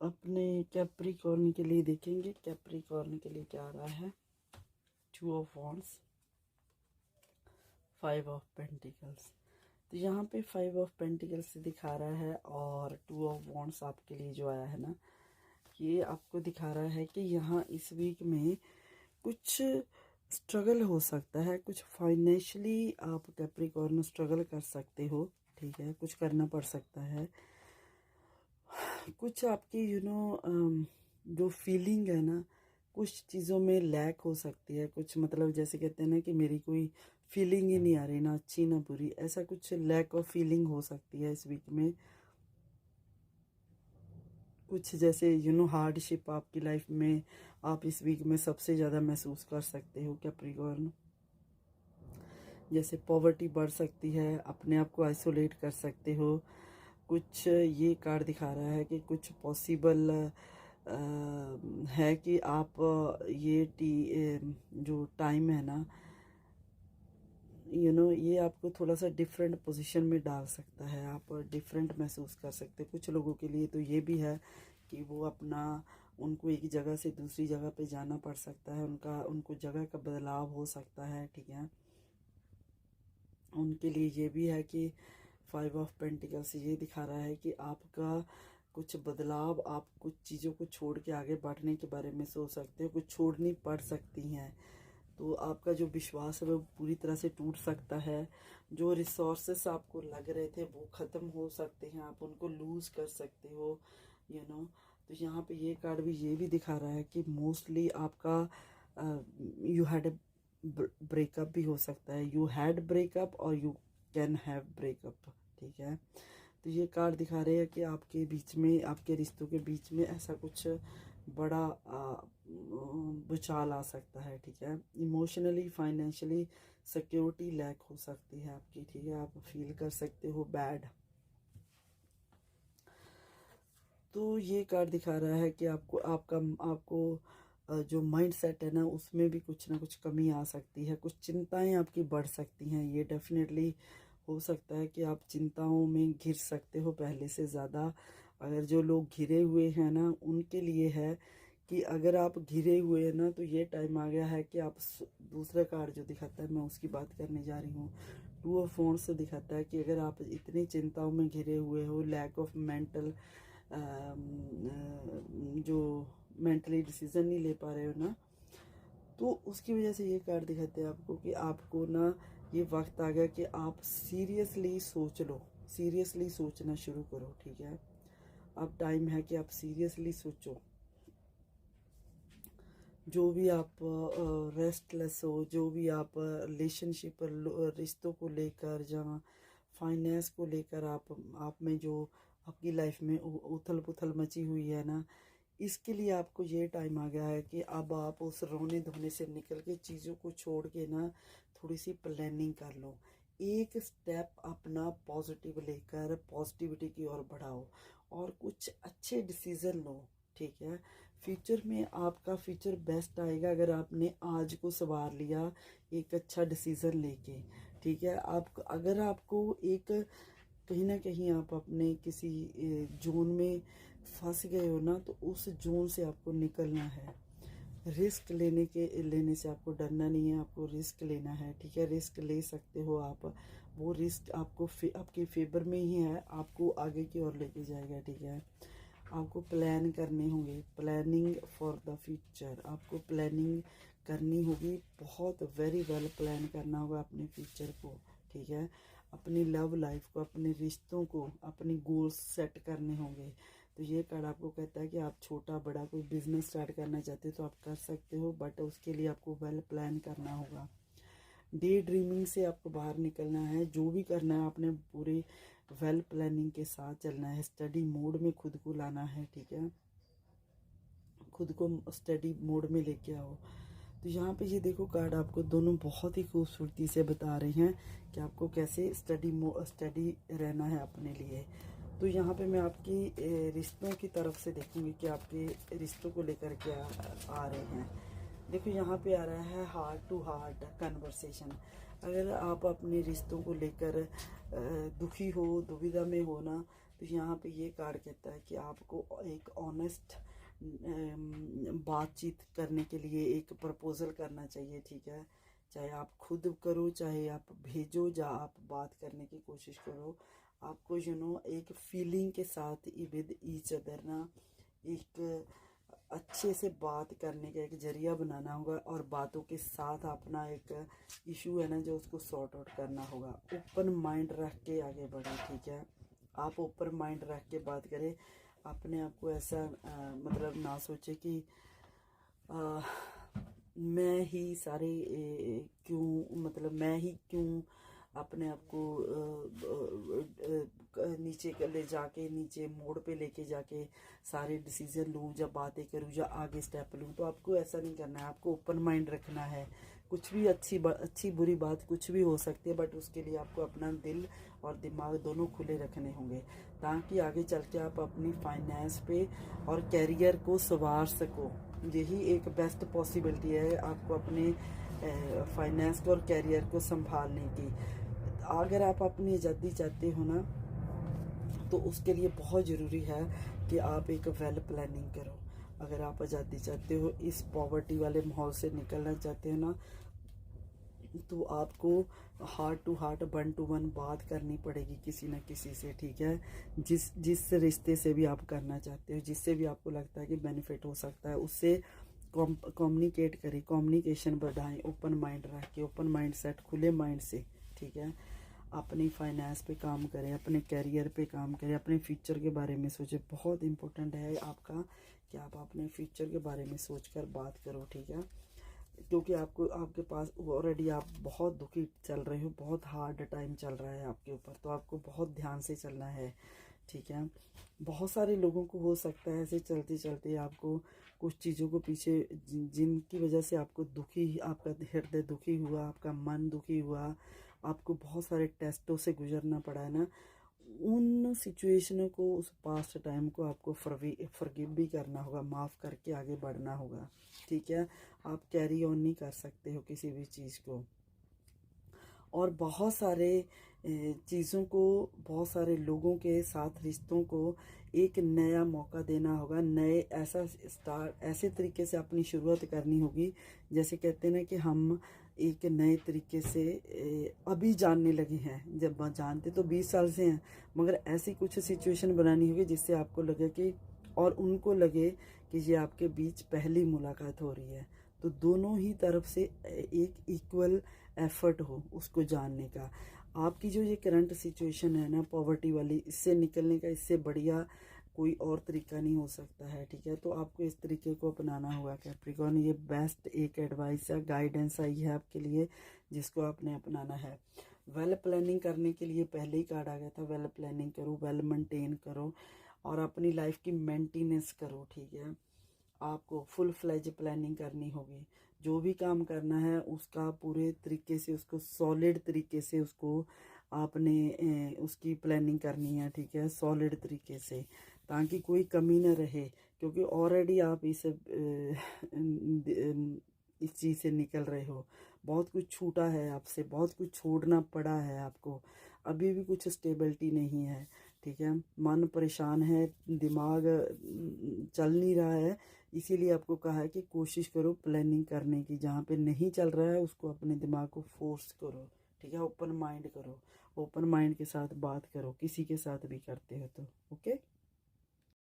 अपने कैप्रिकॉर्न के लिए देखेंगे कैप्रिकॉर्न के लिए क्या आ रहा है। 2 ऑफ वॉन्ड्स, 5 ऑफ पेंटिकल्स। तो यहाँ पे 5 ऑफ पेंटिकल्स दिखा रहा है और 2 ऑफ वॉन्ड्स आपके लिए जो आया है ना, ये आपको दिखा रहा है कि यहाँ इस वीक में कुछ स्ट्रगल हो सकता है, कुछ फाइनेंशियली आप कैप्रिकॉर्न स्ट्रगल कर सकते हो। ठीक है, कुछ करना पड़ सकता है। कुछ आपकी जो फीलिंग है ना, कुछ चीज़ों में लैक हो सकती है। कुछ मतलब जैसे कहते हैं ना कि मेरी कोई फीलिंग ही नहीं आ रही, ना अच्छी ना बुरी, ऐसा कुछ लैक ऑफ फीलिंग हो सकती है इस वीक में। कुछ जैसे हार्डशिप आपकी लाइफ में आप इस वीक में सबसे ज़्यादा महसूस कर सकते हो कैप्रिकॉर्न। जैसे पॉवर्टी बढ़ सकती है, अपने आप को आइसोलेट कर सकते हो। कुछ ये कार्ड दिखा रहा है कि कुछ पॉसिबल है कि आप जो टाइम है ना, ये आपको थोड़ा सा डिफरेंट पोजीशन में डाल सकता है। आप डिफरेंट महसूस कर सकते हैं। कुछ लोगों के लिए तो ये भी है कि वो उनको एक जगह से दूसरी जगह पे जाना पड़ सकता है, उनको जगह का बदलाव हो सकता है। ठीक है, उनके लिए ये भी है कि 5 ऑफ पेंटिकल्स ये दिखा रहा है कि आपका कुछ बदलाव, आप कुछ चीज़ों को छोड़ के आगे बढ़ने के बारे में सोच सकते हो। कुछ छोड़नी पड़ सकती हैं, तो आपका जो विश्वास है वो पूरी तरह से टूट सकता है। जो रिसोर्सेस आपको लग रहे थे वो ख़त्म हो सकते हैं, आप उनको लूज़ कर सकते हो। तो यहाँ पे ये कार्ड भी ये भी दिखा रहा है कि मोस्टली आपका यू हैड ए ब्रेकअप भी हो सकता है। यू हैड ब्रेकअप और यू कैन हैव ब्रेकअप। ठीक है, तो ये कार्ड दिखा रहे हैं कि आपके बीच में, आपके रिश्तों के बीच में ऐसा कुछ बड़ा भूचाल आ सकता है। ठीक है, इमोशनली फाइनेंशियली सिक्योरिटी लैक हो सकती है आपकी। ठीक है, आप फील कर सकते हो बैड। तो ये कार्ड दिखा रहा है कि आपको जो माइंड सेट है ना, उसमें भी कुछ ना कुछ कमी आ सकती है। कुछ चिंताएं आपकी बढ़ सकती हैं। ये डेफिनेटली हो सकता है कि आप चिंताओं में घिर सकते हो पहले से ज़्यादा। अगर जो लोग घिरे हुए हैं ना, उनके लिए है कि अगर आप घिरे हुए हैं ना, तो ये टाइम आ गया है कि आप दूसरा कार्ड जो दिखाता है, मैं उसकी बात करने जा रही हूँ। 2 ऑफ वॉन्ड्स से दिखाता है कि अगर आप इतनी चिंताओं में घिरे हुए हो, लैक ऑफ मेंटल जो मेंटली डिसीजन नहीं ले पा रहे हो ना, तो उसकी वजह से ये कार्ड दिखाते हैं आपको कि आपको ना ये वक्त आ गया कि आप सीरियसली सोच लो, सीरियसली सोचना शुरू करो। ठीक है, अब टाइम है कि आप सीरियसली सोचो। जो भी आप रेस्टलेस हो, जो भी आप रिलेशनशिप, रिश्तों को लेकर, जहाँ फाइनेंस को लेकर आप में जो आपकी लाइफ में उथल पुथल मची हुई है ना, इसके लिए आपको ये टाइम आ गया है कि अब आप उस रोने धोने से निकल के चीज़ों को छोड़ के ना थोड़ी सी प्लानिंग कर लो। एक स्टेप अपना पॉजिटिव लेकर पॉजिटिविटी की ओर बढ़ाओ और कुछ अच्छे डिसीजन लो। ठीक है, फ्यूचर में आपका फ्यूचर बेस्ट आएगा अगर आपने आज को संवार लिया एक अच्छा डिसीजन लेके। ठीक है, आप अगर आपको एक कहीं ना कहीं आप अपने किसी जोन में फंस गए हो ना, तो उस जोन से आपको निकलना है। रिस्क लेने से आपको डरना नहीं है, आपको रिस्क लेना है। ठीक है, रिस्क ले सकते हो आप। वो रिस्क आपके फेवर में ही है, आपको आगे की ओर लेके जाएगा। ठीक है, आपको प्लान करने होंगे, प्लानिंग फॉर द फ्यूचर। आपको प्लानिंग करनी होगी, बहुत वेरी वेल प्लान करना होगा अपने फ्यूचर को। ठीक है, अपनी लव लाइफ को, अपने रिश्तों को, अपनी गोल्स सेट करने होंगे। तो ये कार्ड आपको कहता है कि आप छोटा बड़ा कोई बिजनेस स्टार्ट करना चाहते हो तो आप कर सकते हो, बट उसके लिए आपको वेल प्लान करना होगा। डे ड्रीमिंग से आपको बाहर निकलना है। जो भी करना है आपने पूरे वेल प्लानिंग के साथ चलना है। स्टडी मोड में खुद को लाना है। ठीक है, खुद को स्टडी मोड में लेके आओ। तो यहाँ पे ये देखो कार्ड आपको दोनों बहुत ही खूबसूरती से बता रहे हैं कि आपको कैसे स्टडी रहना है अपने लिए। तो यहाँ पे मैं आपकी रिश्तों की तरफ से देखूंगी कि आपके रिश्तों को लेकर क्या आ रहे हैं। देखो यहाँ पे आ रहा है हार्ट टू हार्ट कन्वर्सेशन। अगर आप अपने रिश्तों को लेकर दुखी हो, दुविधा में हो ना, तो यहाँ पे ये कार्ड कहता है कि आपको एक ऑनेस्ट बातचीत करने के लिए एक प्रपोजल करना चाहिए, ठीक है। चाहे आप खुद करो, चाहे आप भेजो, या आप बात करने की कोशिश करो। आपको एक फीलिंग के साथ विद ईच अदर ना एक अच्छे से बात करने का एक जरिया बनाना होगा, और बातों के साथ अपना एक इशू है ना जो उसको सॉर्ट आउट करना होगा। ओपन माइंड रख के आगे बढ़े, ठीक है। आप ओपन माइंड रख के बात करें। अपने आप को ऐसा मतलब ना सोचे कि मैं ही सारे क्यों, मतलब मैं ही क्यों अपने आप को नीचे ले जाके, नीचे मोड़ पे लेके जाके सारे डिसीजन लूँ, या बातें करूँ, या आगे स्टेप लूँ। तो आपको ऐसा नहीं करना है, आपको ओपन माइंड रखना है। कुछ भी अच्छी बुरी बात कुछ भी हो सकती है, बट उसके लिए आपको अपना दिल और दिमाग दोनों खुले रखने होंगे, ताकि आगे चल के आप अपनी फाइनेंस पे और कैरियर को संवार सको। यही एक बेस्ट पॉसिबिलिटी है आपको अपने फाइनेंस को और कैरियर को संभालने की। अगर आप अपनी आज़ादी चाहते हो ना, तो उसके लिए बहुत ज़रूरी है कि आप एक वेल प्लानिंग करो। अगर आप आज़ादी चाहते हो, इस पॉवर्टी वाले माहौल से निकलना चाहते हो ना, तो आपको heart to heart, one to one बात करनी पड़ेगी किसी न किसी से, ठीक है। जिस रिश्ते से भी आप करना चाहते हो, जिससे भी आपको लगता है कि बेनिफिट हो सकता है, उससे कम्युनिकेट करें, कम्युनिकेशन बढ़ाएं, ओपन माइंड रख के, ओपन माइंड सेट, खुले माइंड से, ठीक है। अपनी फाइनेंस पे काम करें, अपने कैरियर पे काम करें, अपने फ्यूचर के बारे में सोचें। बहुत इम्पोर्टेंट है आपका कि आप अपने फ्यूचर के बारे में सोचकर बात करो, ठीक है। क्योंकि आपके पास ऑलरेडी आप बहुत दुखी चल रहे हो, बहुत हार्ड टाइम चल रहा है आपके ऊपर, तो आपको बहुत ध्यान से चलना है, ठीक है। बहुत सारे लोगों को हो सकता है ऐसे चलते चलते आपको कुछ चीज़ों को पीछे, जिनकी वजह से आपको आपका हृदय दुखी हुआ, आपका मन दुखी हुआ, आपको बहुत सारे टेस्टों से गुजरना पड़ा है ना, उन सिचुएशनों को, उस पास्ट टाइम को आपको फॉरगिव भी करना होगा, माफ़ करके आगे बढ़ना होगा, ठीक है। आप कैरी ऑन नहीं कर सकते हो किसी भी चीज़ को। और बहुत सारे चीज़ों को, बहुत सारे लोगों के साथ रिश्तों को एक नया मौका देना होगा। ऐसे तरीके से अपनी शुरुआत करनी होगी, जैसे कहते हैं ना कि हम एक नए तरीके से अभी जानने लगे हैं। जब जानते तो 20 साल से हैं, मगर ऐसी कुछ सिचुएशन बनानी होगी जिससे आपको लगे कि, और उनको लगे कि ये आपके बीच पहली मुलाकात हो रही है। तो दोनों ही तरफ से एक इक्वल एफर्ट हो उसको जानने का। आपकी जो ये करंट सिचुएशन है ना, पॉवर्टी वाली, इससे निकलने का इससे बढ़िया कोई और तरीका नहीं हो सकता है, ठीक है। तो आपको इस तरीके को अपनाना होगा कैप्रिकॉर्न। ये बेस्ट एक एडवाइस है, गाइडेंस आई है आपके लिए, जिसको आपने अपनाना है। वेल प्लानिंग करने के लिए पहले ही कार्ड आ गया था, वेल प्लानिंग करो, वेल मेंटेन करो, और अपनी लाइफ की मेंटेनेंस करो, ठीक है। आपको फुल फ्लेज प्लानिंग करनी होगी। जो भी काम करना है उसका पूरे तरीके से, उसको सॉलिड तरीके से उसको आपने उसकी प्लानिंग करनी है, ठीक है, सॉलिड तरीके से, ताकि कोई कमी ना रहे। क्योंकि ऑलरेडी आप इस चीज़ से निकल रहे हो, बहुत कुछ छूटा है आपसे, बहुत कुछ छोड़ना पड़ा है आपको, अभी भी कुछ स्टेबिलिटी नहीं है, ठीक है। मन परेशान है, दिमाग चल नहीं रहा है, इसीलिए आपको कहा है कि कोशिश करो प्लानिंग करने की। जहाँ पे नहीं चल रहा है उसको अपने दिमाग को फोर्स करो, ठीक है। ओपन माइंड करो, ओपन माइंड के साथ बात करो, किसी के साथ भी करते हो तो, ओके।